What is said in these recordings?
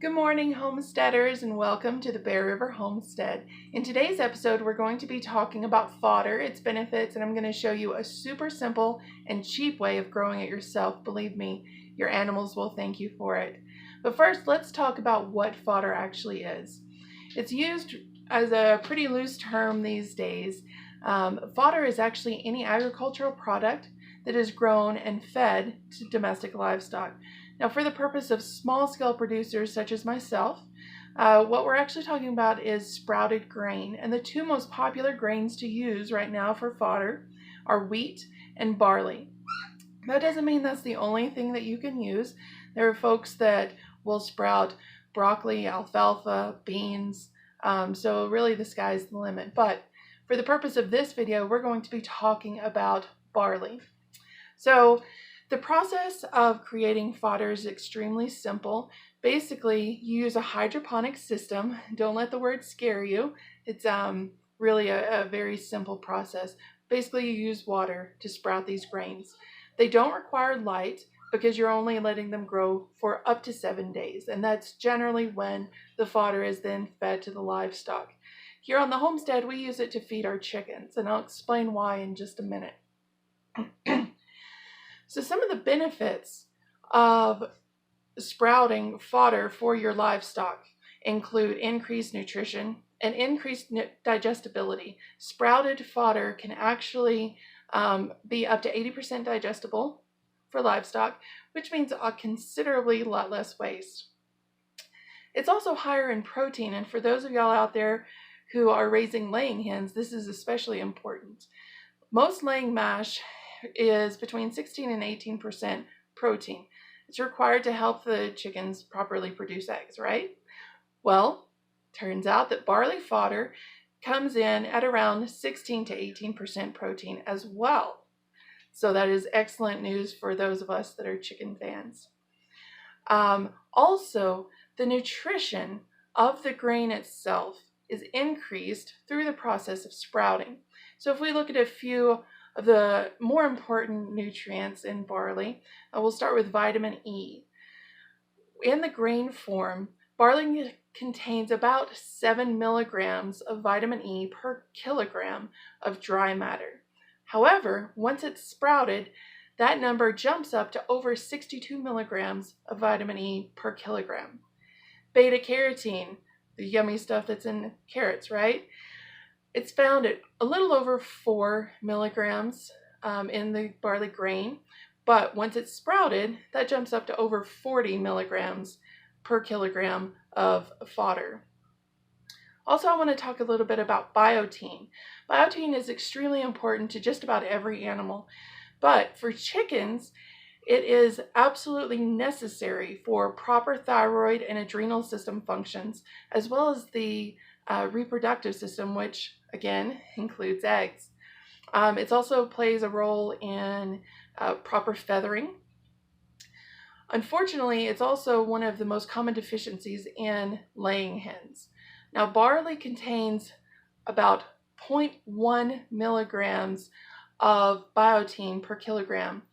Good morning, homesteaders, and welcome to the Bear River Homestead. In today's episode, we're going to be talking about fodder, its benefits, and I'm going to show you a super simple and cheap way of growing it yourself. Believe me, your animals will thank you for it. But first, let's talk about what fodder actually is. It's used as a pretty loose term these days. Fodder is actually any agricultural product that is grown and fed to domestic livestock. Now, for the purpose of small-scale producers such as myself, what we're actually talking about is sprouted grain. And the two most popular grains to use right now for fodder are wheat and barley. That doesn't mean that's the only thing that you can use. There are folks that will sprout broccoli, alfalfa, beans, so really the sky's the limit. But for the purpose of this video, we're going to be talking about barley. So the process of creating fodder is extremely simple. Basically, you use a hydroponic system. Don't let the word scare you. It's really a very simple process. Basically, you use water to sprout these grains. They don't require light because you're only letting them grow for up to 7 days, and that's generally when the fodder is then fed to the livestock. Here on the homestead, we use it to feed our chickens, and I'll explain why in just a minute. So some of the benefits of sprouting fodder for your livestock include increased nutrition and increased digestibility. Sprouted fodder can actually be up to 80% digestible for livestock, which means a considerably lot less waste. It's also higher in protein, and for those of y'all out there who are raising laying hens, this is especially important. Most laying mash is between 16 and 18% protein. It's required to help the chickens properly produce eggs, right? Well, turns out that barley fodder comes in at around 16 to 18% protein as well. So that is excellent news for those of us that are chicken fans. Also, the nutrition of the grain itself is increased through the process of sprouting. So if we look at a few of the more important nutrients in barley, we'll start with vitamin E. In the grain form, barley contains about 7 milligrams of vitamin E per kilogram of dry matter. However, once it's sprouted, that number jumps up to over 62 milligrams of vitamin E per kilogram. Beta carotene, the yummy stuff that's in carrots, right? It's found at a little over 4 milligrams in the barley grain, but once it's sprouted, that jumps up to over 40 milligrams per kilogram of fodder. Also, I want to talk a little bit about biotin. Biotin is extremely important to just about every animal, but for chickens, it is absolutely necessary for proper thyroid and adrenal system functions, as well as the reproductive system, which again includes eggs. It also plays a role in proper feathering. Unfortunately, it's also one of the most common deficiencies in laying hens. Now, barley contains about 0.1 milligrams of biotin per kilogram,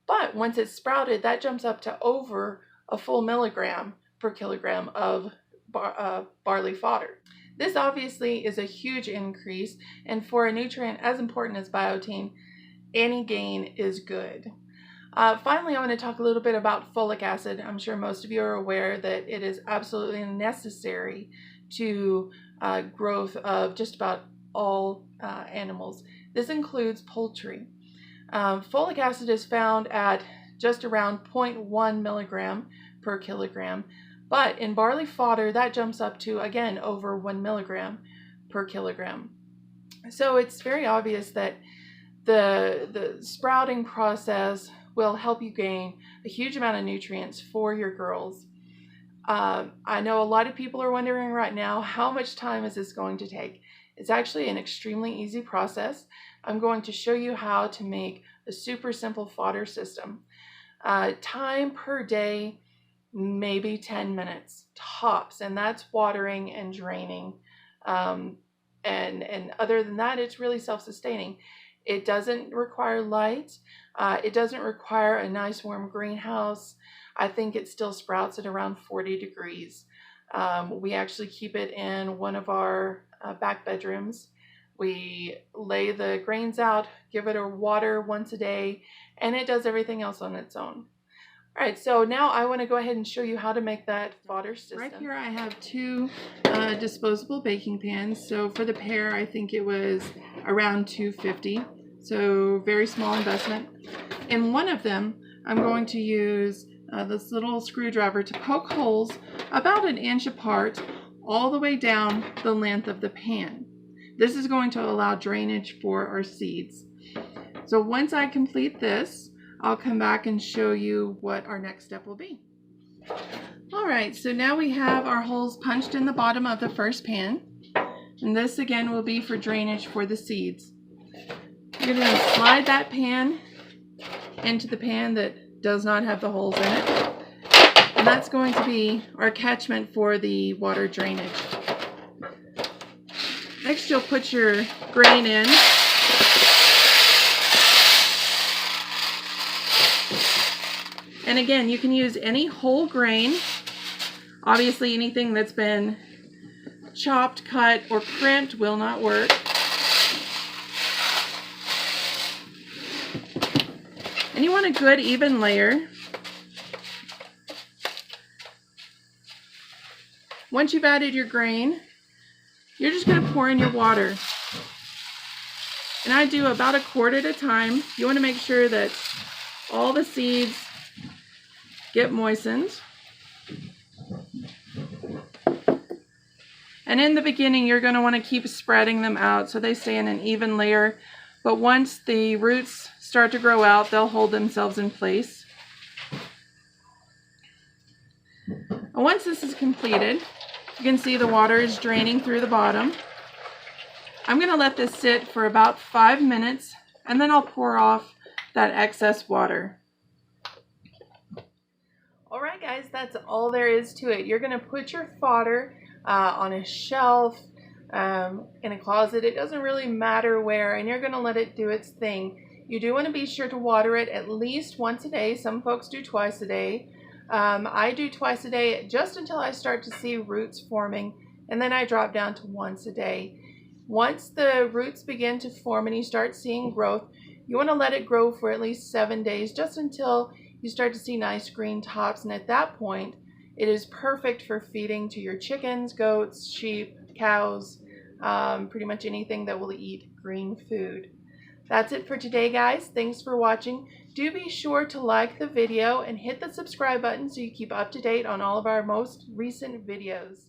but once it's sprouted, that jumps up to over a full milligram per kilogram of barley fodder. This obviously is a huge increase, and for a nutrient as important as biotin, any gain is good. Finally, I want to talk a little bit about folic acid. I'm sure most of you are aware that it is absolutely necessary to growth of just about all animals. This includes poultry. Folic acid is found at just around 0.1 milligram per kilogram. But in barley fodder, that jumps up to, again, over 1 milligram per kilogram. So it's very obvious that the sprouting process will help you gain a huge amount of nutrients for your girls. I know a lot of people are wondering right now, how much time is this going to take? It's actually an extremely easy process. I'm going to show you how to make a super simple fodder system. Time per day, maybe 10 minutes tops, and that's watering and draining. And other than that, it's really self-sustaining. It doesn't require light. It doesn't require a nice warm greenhouse. I think it still sprouts at around 40 degrees. We actually keep it in one of our back bedrooms. We lay the grains out, give it a water once a day, and it does everything else on its own. All right, so now I want to go ahead and show you how to make that fodder system. Right here I have two disposable baking pans. So for the pair, I think it was around $2.50. So very small investment. In one of them, I'm going to use this little screwdriver to poke holes about 1 inch apart all the way down the length of the pan. This is going to allow drainage for our seeds. So once I complete this, I'll come back and show you what our next step will be. All right, so now we have our holes punched in the bottom of the first pan. And this again will be for drainage for the seeds. You're going to slide that pan into the pan that does not have the holes in it. And that's going to be our catchment for the water drainage. Next, you'll put your grain in. And again, you can use any whole grain. Obviously, anything that's been chopped, cut, or crimped will not work. And you want a good even layer. Once you've added your grain, you're just going to pour in your water. And I do about a quart at a time. You want to make sure that all the seeds get moistened. And in the beginning, you're going to want to keep spreading them out so they stay in an even layer. But once the roots start to grow out, they'll hold themselves in place. And once this is completed, you can see the water is draining through the bottom. I'm going to let this sit for about 5 minutes, and then I'll pour off that excess water. All right, guys, that's all there is to it. You're going to put your fodder on a shelf, in a closet. It doesn't really matter where, and you're going to let it do its thing. You do want to be sure to water it at least once a day. Some folks do twice a day. I do twice a day just until I start to see roots forming, and then I drop down to once a day. Once the roots begin to form and you start seeing growth, you want to let it grow for at least 7 days, just until you start to see nice green tops. And at that point, it is perfect for feeding to your chickens, goats, sheep, cows, pretty much anything that will eat green food. That's it for today, guys. Thanks for watching. Do be sure to like the video and hit the subscribe button so you keep up to date on all of our most recent videos.